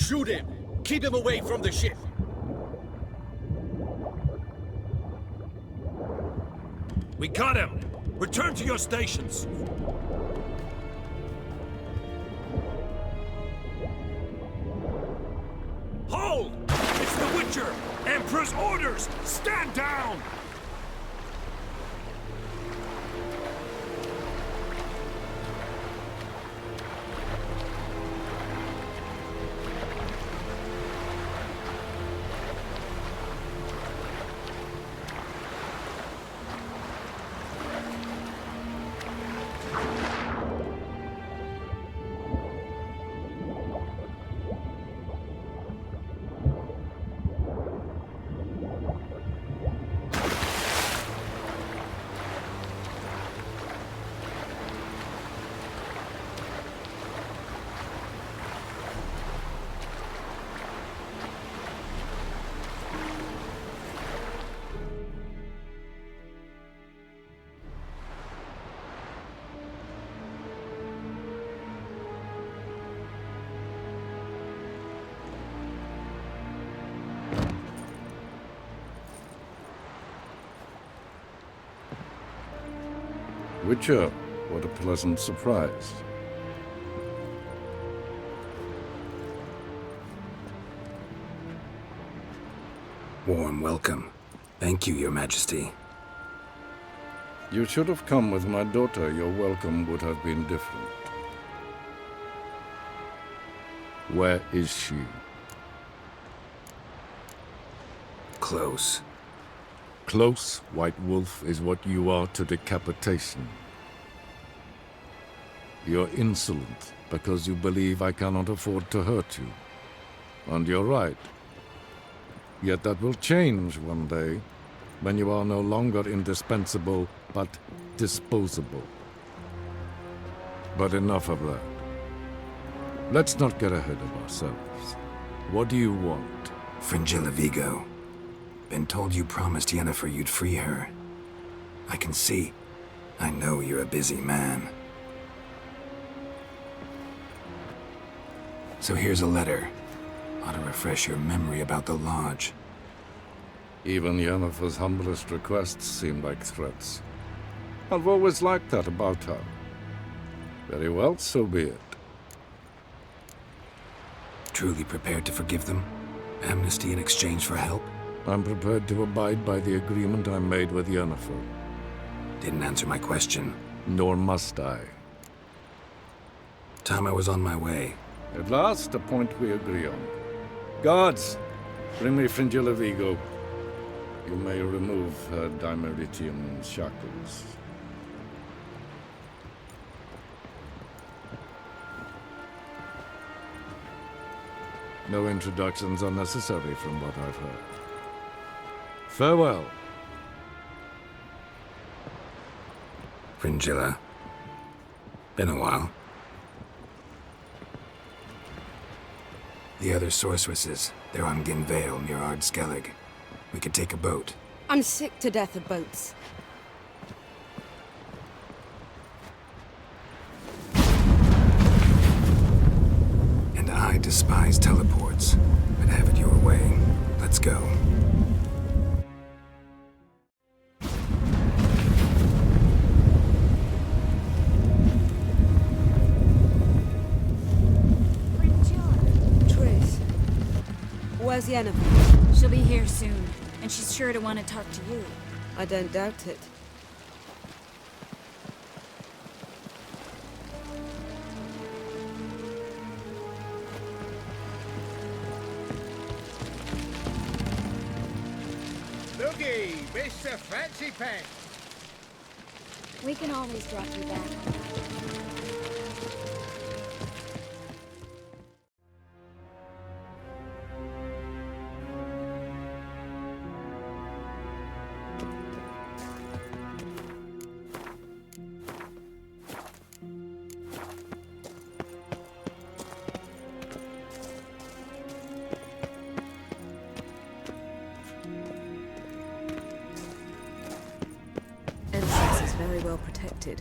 Shoot him! Keep him away from the ship! We got him! Return to your stations! Hold! It's the Witcher! Emperor's orders! Stand down! Witcher, what a pleasant surprise. Warm welcome. Thank you, Your Majesty. You should have come with my daughter. Your welcome would have been different. Where is she? Close. Close, White Wolf, is what you are to decapitation. You're insolent because you believe I cannot afford to hurt you. And you're right. Yet that will change one day, when you are no longer indispensable, but disposable. But enough of that. Let's not get ahead of ourselves. What do you want? Fringilla Vigo. Been told you promised Yennefer you'd free her. I can see. I know you're a busy man. So here's a letter. Ought to refresh your memory about the Lodge. Even Yennefer's humblest requests seem like threats. I've always liked that about her. Very well, so be it. Truly prepared to forgive them? Amnesty in exchange for help? I'm prepared to abide by the agreement I made with Yennefer. Didn't answer my question. Nor must I. Time I was on my way. At last, a point we agree on. Guards, bring me Fringilla Vigo. You may remove her Dimeritian shackles. No introductions are necessary from what I've heard. Farewell. Fringilla. Been a while. The other sorceresses, they're on Ginvale near Ard-Skellig. We could take a boat. I'm sick to death of boats. And I despise teleports. But have it your way. Let's go. Where's Yennefer? She'll be here soon, and she's sure to want to talk to you. I don't doubt it. Looky, Mr. Fancy Pants! We can always drop you back. Very well protected.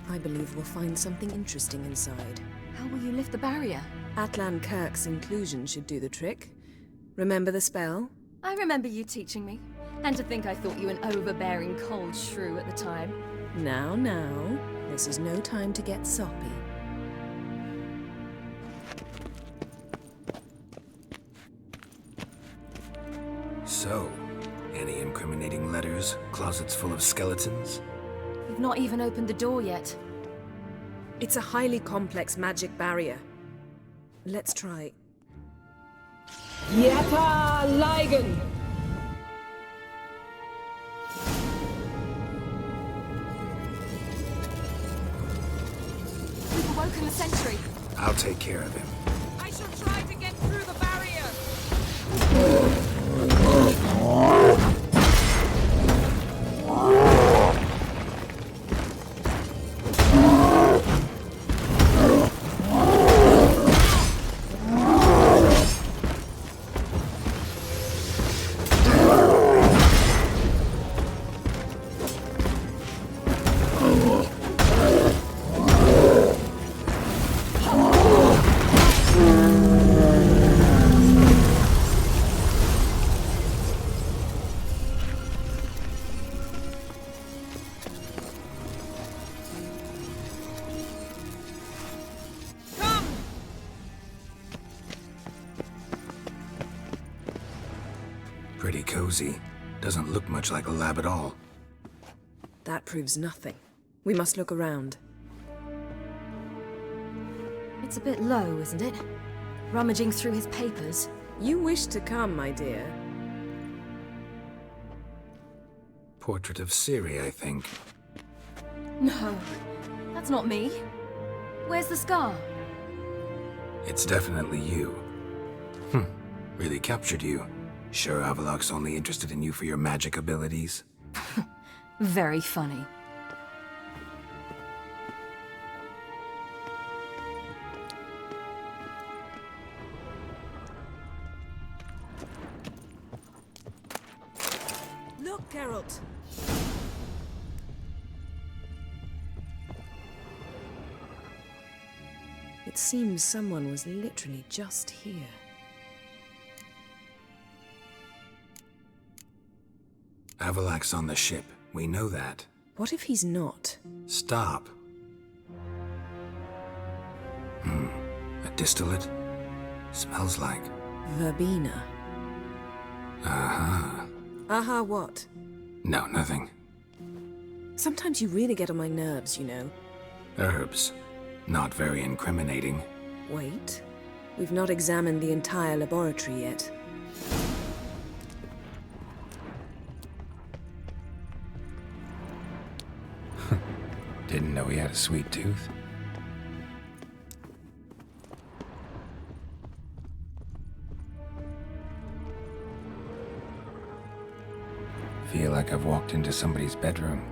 I believe we'll find something interesting inside. How will you lift the barrier? Avallac'hs inclusion should do the trick. Remember the spell? I remember you teaching me. And to think I thought you an overbearing cold shrew at the time. Now, now. This is no time to get soppy. So, any incriminating letters? Closets full of skeletons? You've not even opened the door yet. It's a highly complex magic barrier. Let's try. Avallac'hs! We've awoken the sentry. I'll take care of him. I shall try to get through the barrier. Pretty cozy. Doesn't look much like a lab at all. That proves nothing. We must look around. It's a bit low, isn't it? Rummaging through his papers. You wish to come, my dear. Portrait of Ciri, I think. No, that's not me. Where's the scar? It's definitely you. Really captured you. Sure Avallac'h's only interested in you for your magic abilities? Very funny. Look, Geralt! It seems someone was literally just here. Avallac'h's on the ship. We know that. What if he's not? Stop. A distillate? Smells like... Verbena. Uh-huh. Aha, what? No, nothing. Sometimes you really get on my nerves, you know. Herbs. Not very incriminating. Wait. We've not examined the entire laboratory yet. Didn't know he had a sweet tooth. Feel like I've walked into somebody's bedroom.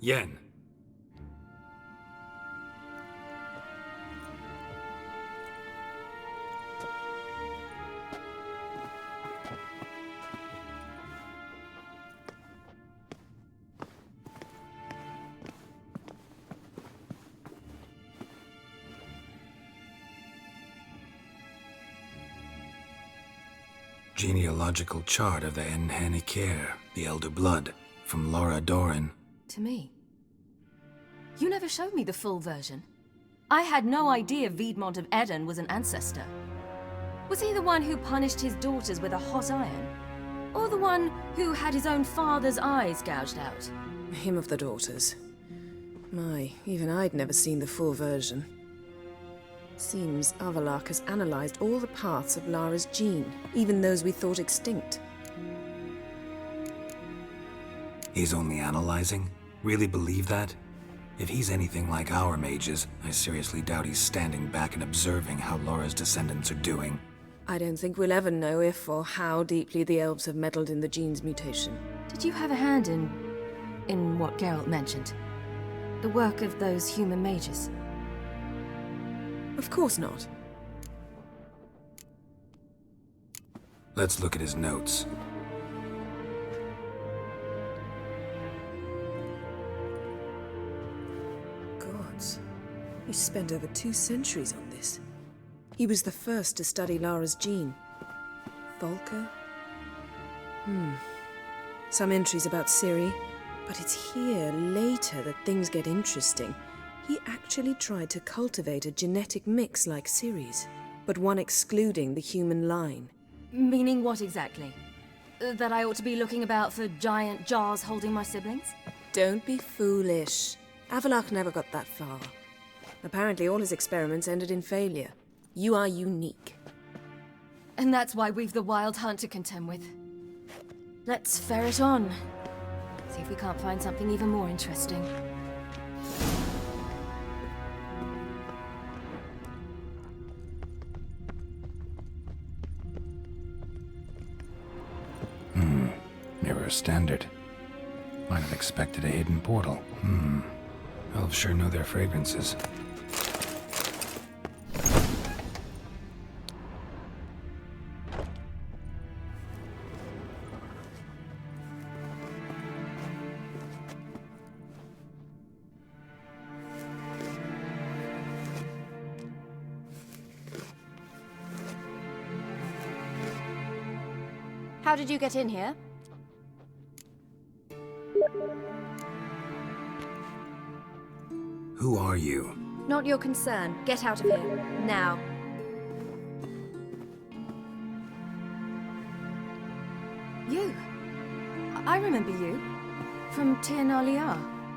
Yen. Genealogical chart of the Yennefer, the Elder Blood, from Laura Doran. To me. You never showed me the full version. I had no idea Viedmont of Eden was an ancestor. Was he the one who punished his daughters with a hot iron? Or the one who had his own father's eyes gouged out? Him of the daughters. My, even I'd never seen the full version. Seems Avallac'h has analyzed all the paths of Lara's gene, even those we thought extinct. He's only analyzing? Really believe that? If he's anything like our mages, I seriously doubt he's standing back and observing how Laura's descendants are doing. I don't think we'll ever know if or how deeply the elves have meddled in the gene's mutation. Did you have a hand in what Geralt mentioned? The work of those human mages? Of course not. Let's look at his notes. Gods. He spent over 2 centuries on this. He was the first to study Lara's gene. Volker? Some entries about Ciri, but it's here, later, that things get interesting. He actually tried to cultivate a genetic mix like Ciri's, but one excluding the human line. Meaning what exactly? That I ought to be looking about for giant jars holding my siblings? Don't be foolish. Avallac'h never got that far. Apparently all his experiments ended in failure. You are unique. And that's why we've the Wild Hunt to contend with. Let's ferret on. See if we can't find something even more interesting. Mirror standard. Might have expected a hidden portal. Elves sure know their fragrances. How did you get in here? Who are you? Not your concern. Get out of here. Now. You. I remember you. From Tir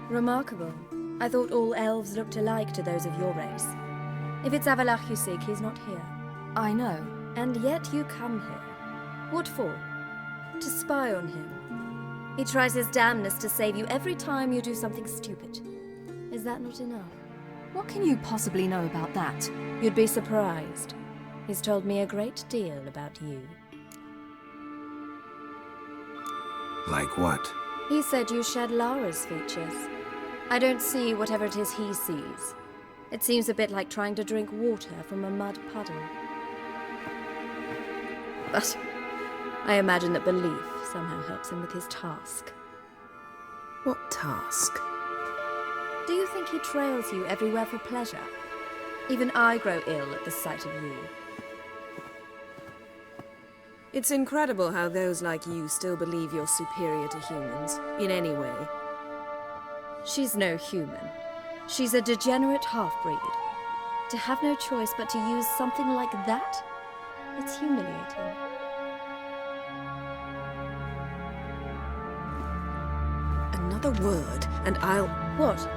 Remarkable. I thought all elves looked alike to those of your race. If it's Avallac'h you seek, he's not here. I know. And yet you come here. What for? To spy on him. He tries his damnedest to save you every time you do something stupid. Is that not enough? What can you possibly know about that? You'd be surprised. He's told me a great deal about you. Like what? He said you shared Lara's features. I don't see whatever it is he sees. It seems a bit like trying to drink water from a mud puddle. But I imagine that belief somehow helps him with his task. What task? Do you think he trails you everywhere for pleasure? Even I grow ill at the sight of you. It's incredible how those like you still believe you're superior to humans, in any way. She's no human. She's a degenerate half-breed. To have no choice but to use something like that? It's humiliating. Another word, and I'll... What?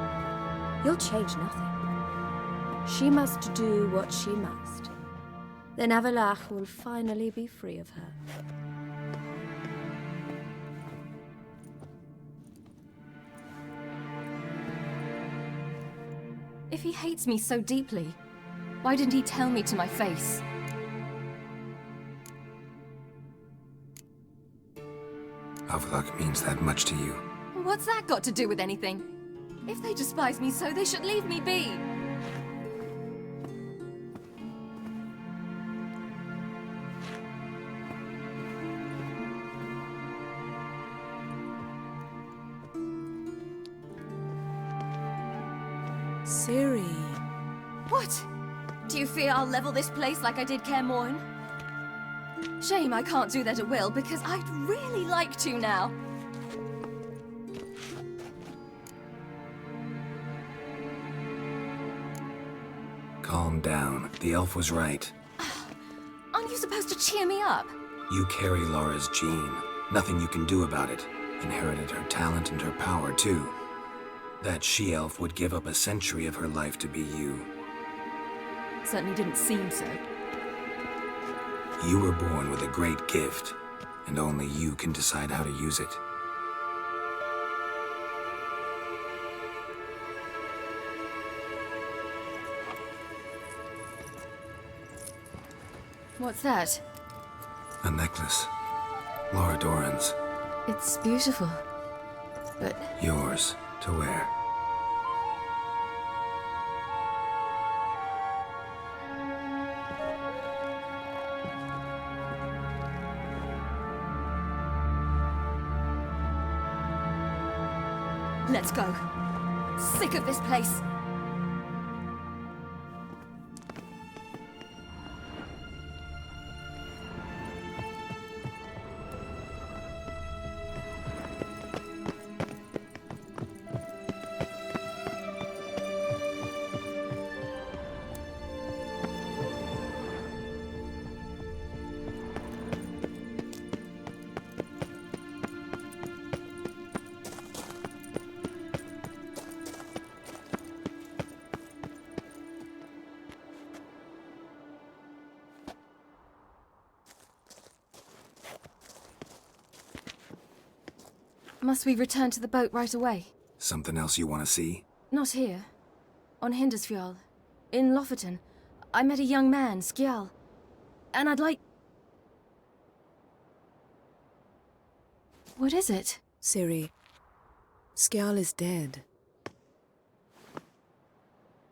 You'll change nothing. She must do what she must. Then Avallac'h will finally be free of her. If he hates me so deeply, why didn't he tell me to my face? Avallac'h means that much to you. What's that got to do with anything? If they despise me so, they should leave me be. Ciri. What? Do you fear I'll level this place like I did Kaer Morhen? Shame I can't do that at will, because I'd really like to now. Calm down. The elf was right. Aren't you supposed to cheer me up? You carry Lara's gene. Nothing you can do about it. Inherited her talent and her power, too. That she-elf would give up a century of her life to be you. Certainly didn't seem so. You were born with a great gift, and only you can decide how to use it. What's that? A necklace. Lara Doran's. It's beautiful, but Yours to wear. Let's go. Sick of this place. Must we return to the boat right away? Something else you want to see? Not here. On Hindisfjall. In Lofoten. I met a young man, Skjal. And I'd like... What is it? Ciri, Skjal is dead.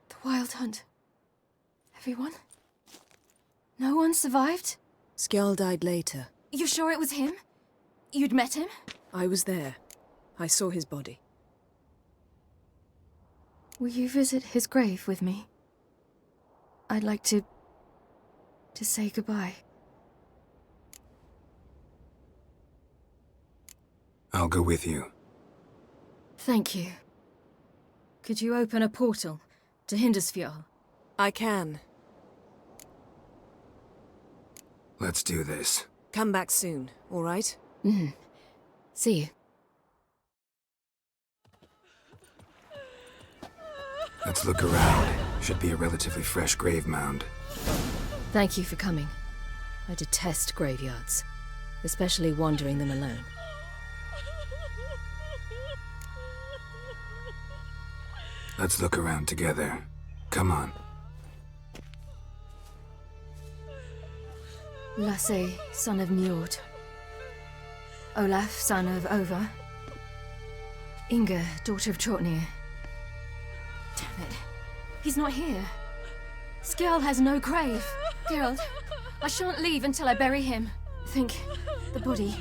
The Wild Hunt. Everyone? No one survived? Skjal died later. You sure it was him? You'd met him? I was there. I saw his body. Will you visit his grave with me? I'd like to say goodbye. I'll go with you. Thank you. Could you open a portal to Hindisfjall? I can. Let's do this. Come back soon, all right? See you. Let's look around. Should be a relatively fresh grave mound. Thank you for coming. I detest graveyards, especially wandering them alone. Let's look around together. Come on. Lasse, son of Njord. Olaf, son of Ova. Inga, daughter of Trotnir. Damn it. He's not here. Skjal has no grave. Geralt, I shan't leave until I bury him. Think, the body.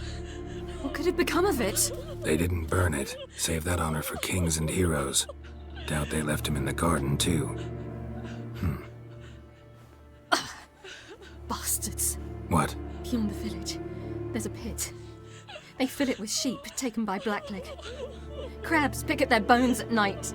What could have become of it? They didn't burn it. Save that honor for kings and heroes. Doubt they left him in the garden, too. Bastards. What? Beyond the village, there's a pit. They fill it with sheep taken by Blackleg. Crabs pick at their bones at night.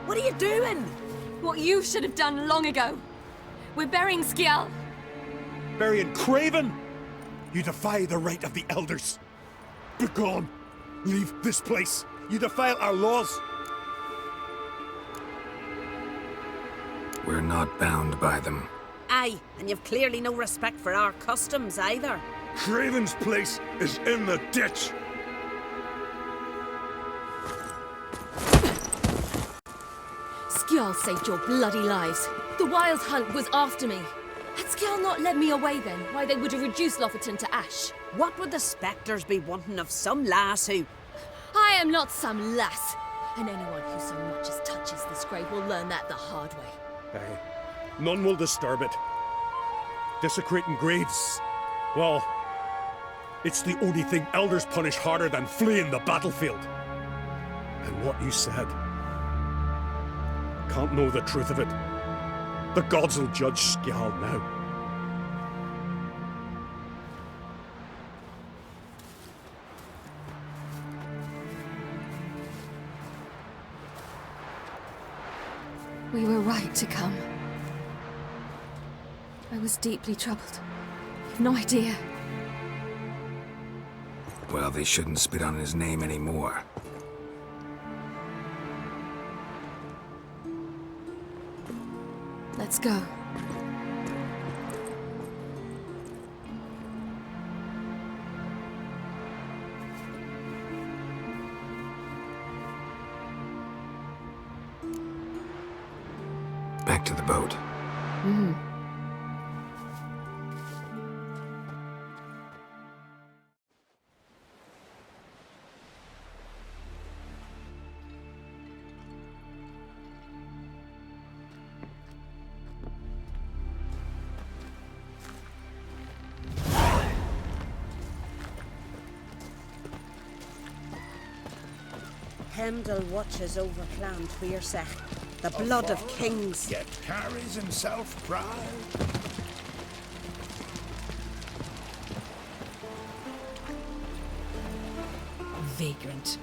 What are you doing? What you should have done long ago. We're burying Skjal. Burying Craven? You defy the right of the elders. Begone! Leave this place. You defile our laws. We're not bound by them. Aye, and you've clearly no respect for our customs either. Craven's place is in the ditch. Skjal saved your bloody lives. The Wild Hunt was after me. Had Skjal not led me away then, why they would have reduced Lofoten to ash. What would the spectres be wanting of some lass who... I am not some lass. And anyone who so much as touches this grave will learn that the hard way. Aye. None will disturb it. Desecrating graves, well, it's the only thing elders punish harder than fleeing the battlefield. And what you said, can't know the truth of it. The gods will judge Skjal now. We were right to come. I was deeply troubled. You've no idea. Well, they shouldn't spit on his name anymore. Let's go. Back to the boat. Hemdall watches over Clan Tuirsech, the blood of kings. Yet carries himself proud. Vagrant.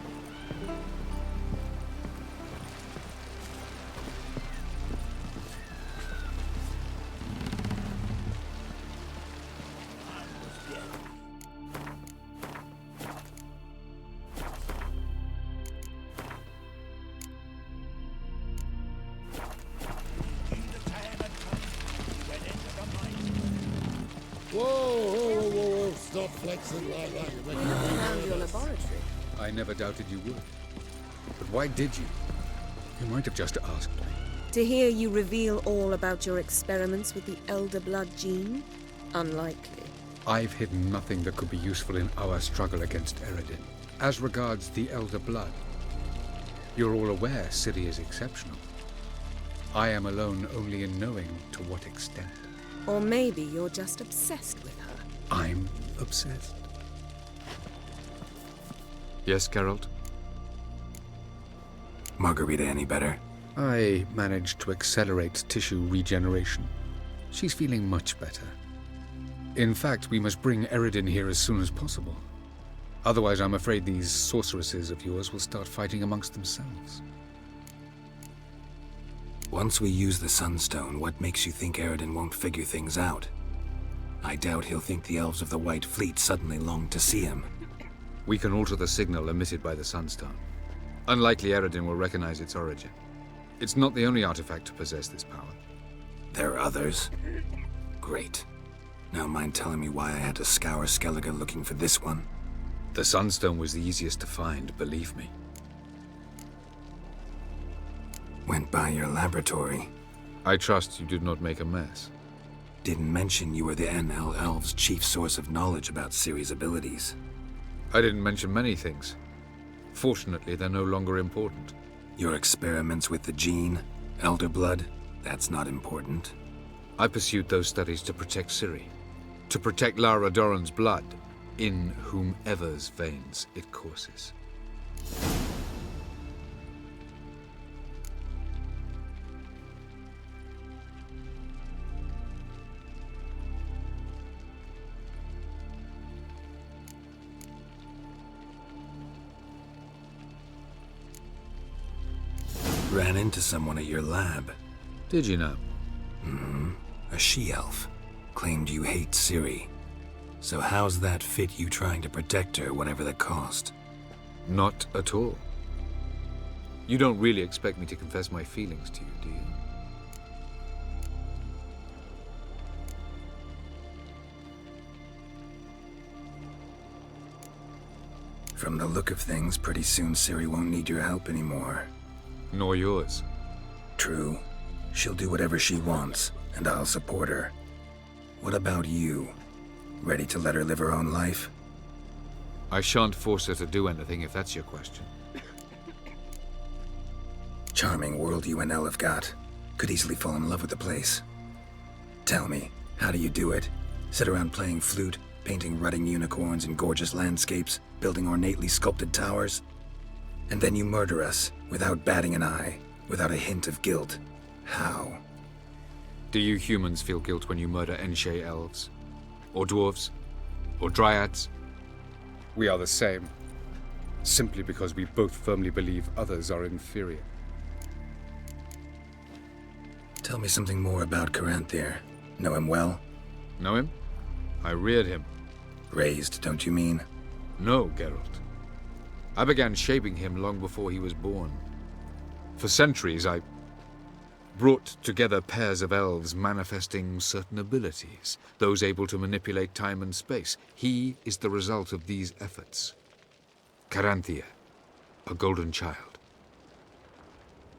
Whoa, stop flexing like that. We looked around your laboratory. I never doubted you would. But why did you? You might have just asked me. To hear you reveal all about your experiments with the Elder Blood gene? Unlikely. I've hidden nothing that could be useful in our struggle against Eredin. As regards the Elder Blood, you're all aware Ciri is exceptional. I am alone only in knowing to what extent. Or maybe you're just obsessed with her. I'm obsessed. Yes, Geralt? Margarita any better? I managed to accelerate tissue regeneration. She's feeling much better. In fact, we must bring Eredin here as soon as possible. Otherwise, I'm afraid these sorceresses of yours will start fighting amongst themselves. Once we use the Sunstone, what makes you think Eredin won't figure things out? I doubt he'll think the Elves of the White Fleet suddenly long to see him. We can alter the signal emitted by the Sunstone. Unlikely Eredin will recognize its origin. It's not the only artifact to possess this power. There are others? Great. Now mind telling me why I had to scour Skellige looking for this one? The Sunstone was the easiest to find, believe me. Went by your laboratory. I trust you did not make a mess. Didn't mention you were the NL Elves' chief source of knowledge about Ciri's abilities. I didn't mention many things. Fortunately, they're no longer important. Your experiments with the gene, Elder Blood, that's not important. I pursued those studies to protect Ciri. To protect Lara Doran's blood, in whomever's veins it courses. Ran into someone at your lab. Did you know? A she-elf. Claimed you hate Ciri. So how's that fit you trying to protect her, whatever the cost? Not at all. You don't really expect me to confess my feelings to you, do you? From the look of things, pretty soon Ciri won't need your help anymore. Nor yours. True. She'll do whatever she wants, and I'll support her. What about you? Ready to let her live her own life? I shan't force her to do anything if that's your question. Charming world you and Elle have got. Could easily fall in love with the place. Tell me, how do you do it? Sit around playing flute, painting rutting unicorns in gorgeous landscapes, building ornately sculpted towers? And then you murder us, without batting an eye, without a hint of guilt. How? Do you humans feel guilt when you murder Enshe elves? Or dwarves? Or dryads? We are the same. Simply because we both firmly believe others are inferior. Tell me something more about Caranthir. Know him well? Know him? I reared him. Raised, don't you mean? No, Geralt. I began shaping him long before he was born. For centuries, I brought together pairs of elves manifesting certain abilities, those able to manipulate time and space. He is the result of these efforts. Caranthea, a golden child.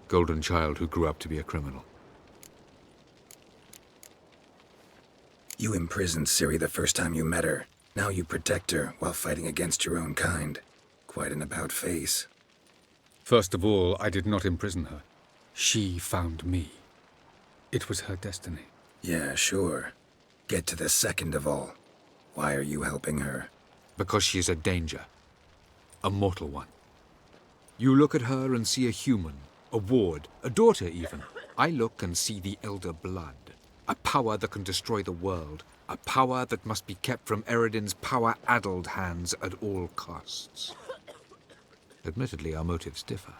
Golden child who grew up to be a criminal. You imprisoned Ciri the first time you met her. Now you protect her while fighting against your own kind. Quite an about-face. First of all, I did not imprison her. She found me. It was her destiny. Yeah, sure. Get to the second of all. Why are you helping her? Because she is a danger. A mortal one. You look at her and see a human, a ward, a daughter even. I look and see the Elder Blood. A power that can destroy the world. A power that must be kept from Eredin's power-addled hands at all costs. Admittedly, our motives differ.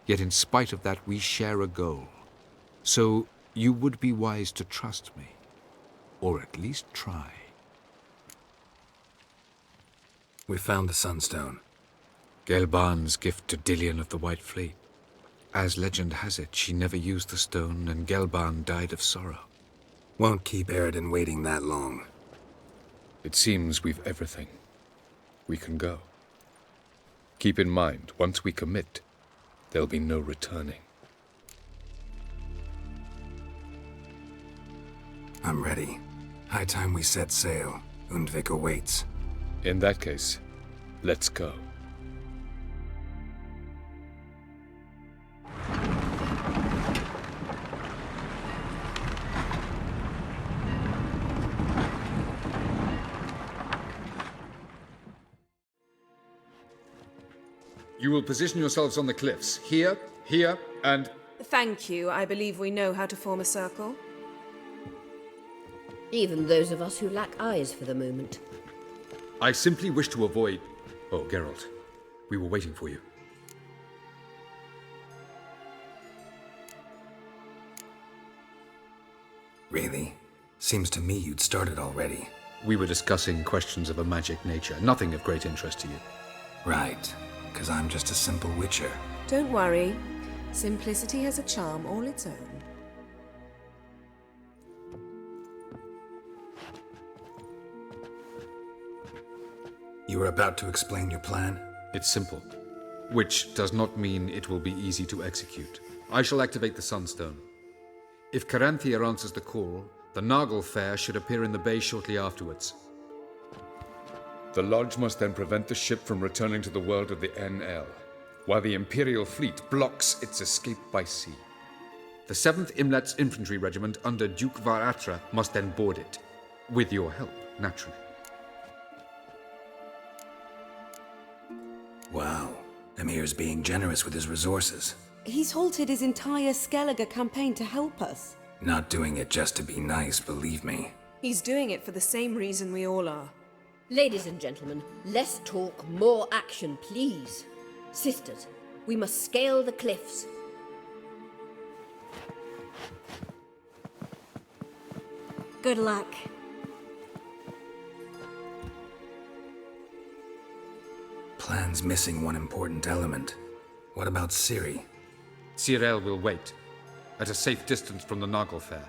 Yet in spite of that, we share a goal. So, you would be wise to trust me. Or at least try. We found the Sunstone. Gelban's gift to Dillion of the White Fleet. As legend has it, she never used the stone, and Gelban died of sorrow. Won't keep Eredin waiting that long. It seems we've everything. We can go. Keep in mind, once we commit, there'll be no returning. I'm ready. High time we set sail. Undvik awaits. In that case, let's go. You will position yourselves on the cliffs. Here, here, and... Thank you. I believe we know how to form a circle. Even those of us who lack eyes for the moment. I simply wish to avoid... Oh, Geralt. We were waiting for you. Really? Seems to me you'd started already. We were discussing questions of a magic nature, nothing of great interest to you. Right. 'Cause I'm just a simple witcher. Don't worry. Simplicity has a charm all its own. You were about to explain your plan? It's simple. Which does not mean it will be easy to execute. I shall activate the Sunstone. If Caranthea answers the call, the Nagel Fair should appear in the bay shortly afterwards. The Lodge must then prevent the ship from returning to the world of the NL, while the Imperial fleet blocks its escape by sea. The 7th Imlet's Infantry Regiment under Duke Varatra must then board it. With your help, naturally. Wow. Emir's being generous with his resources. He's halted his entire Skellige campaign to help us. Not doing it just to be nice, believe me. He's doing it for the same reason we all are. Ladies and gentlemen, less talk, more action, please. Sisters, we must scale the cliffs. Good luck. Plan's missing one important element. What about Ciri? Cyril will wait, at a safe distance from the Nagel Fair.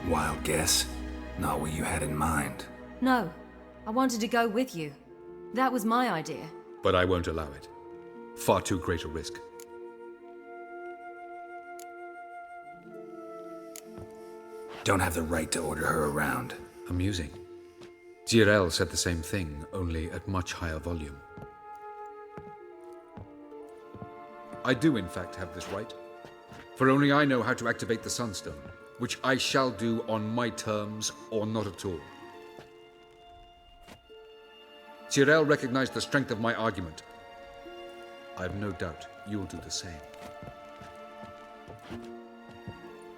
Wild guess. Not what you had in mind. No, I wanted to go with you. That was my idea. But I won't allow it. Far too great a risk. Don't have the right to order her around. Amusing. Cyril said the same thing, only at much higher volume. I do, in fact, have this right. For only I know how to activate the Sunstone, which I shall do on my terms or not at all. Cyril recognized the strength of my argument. I have no doubt you'll do the same.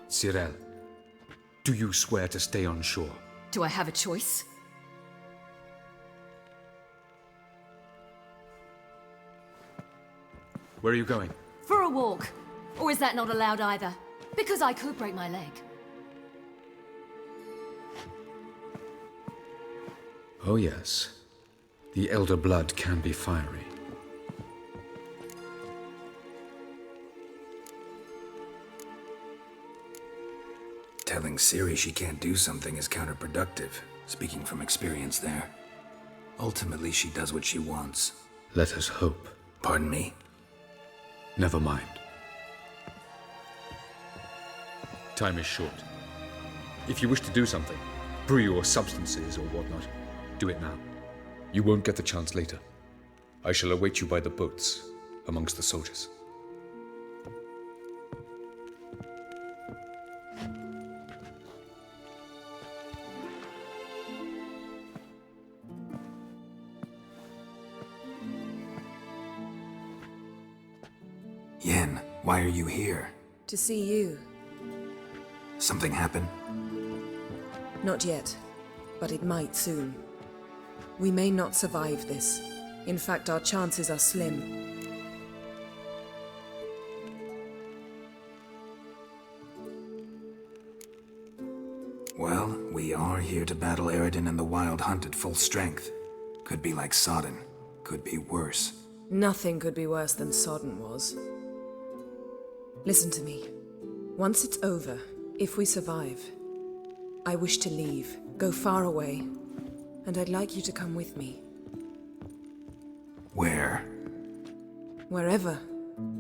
Cyril, do you swear to stay on shore? Do I have a choice? Where are you going? For a walk. Or is that not allowed either? Because I could break my leg. Oh yes. The Elder blood can be fiery. Telling Ciri she can't do something is counterproductive, speaking from experience there. Ultimately, she does what she wants. Let us hope. Pardon me? Never mind. Time is short. If you wish to do something, brew your substances or whatnot, do it now. You won't get the chance later. I shall await you by the boats, amongst the soldiers. Yen, why are you here? To see you. Something happen? Not yet, but it might soon. We may not survive this. In fact, our chances are slim. Well, we are here to battle Eredin and the Wild Hunt at full strength. Could be like Sodden. Could be worse. Nothing could be worse than Sodden was. Listen to me. Once it's over, if we survive, I wish to leave, go far away, and I'd like you to come with me. Where? Wherever.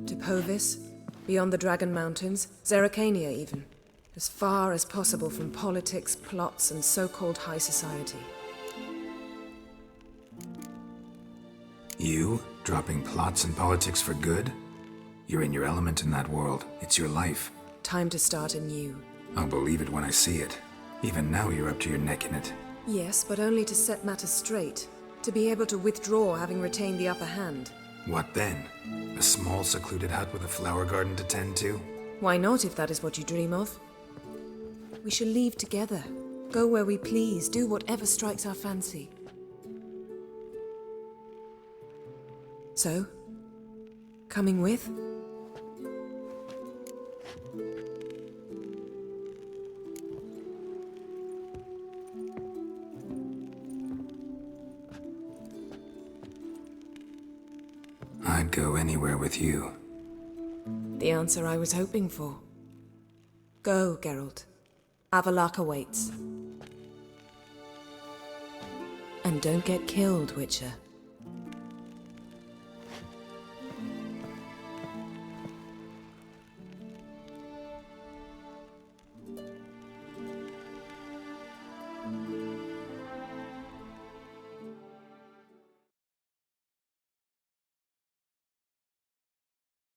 To Povis, beyond the Dragon Mountains, Zerrikania even. As far as possible from politics, plots, and so-called high society. You? Dropping plots and politics for good? You're in your element in that world. It's your life. Time to start anew. I'll believe it when I see it. Even now you're up to your neck in it. Yes, but only to set matters straight. To be able to withdraw having retained the upper hand. What then? A small secluded hut with a flower garden to tend to? Why not, if that is what you dream of? We shall leave together. Go where we please, do whatever strikes our fancy. So, coming with? I'd go anywhere with you. The answer I was hoping for. Go, Geralt. Avallac'h awaits. And don't get killed, Witcher.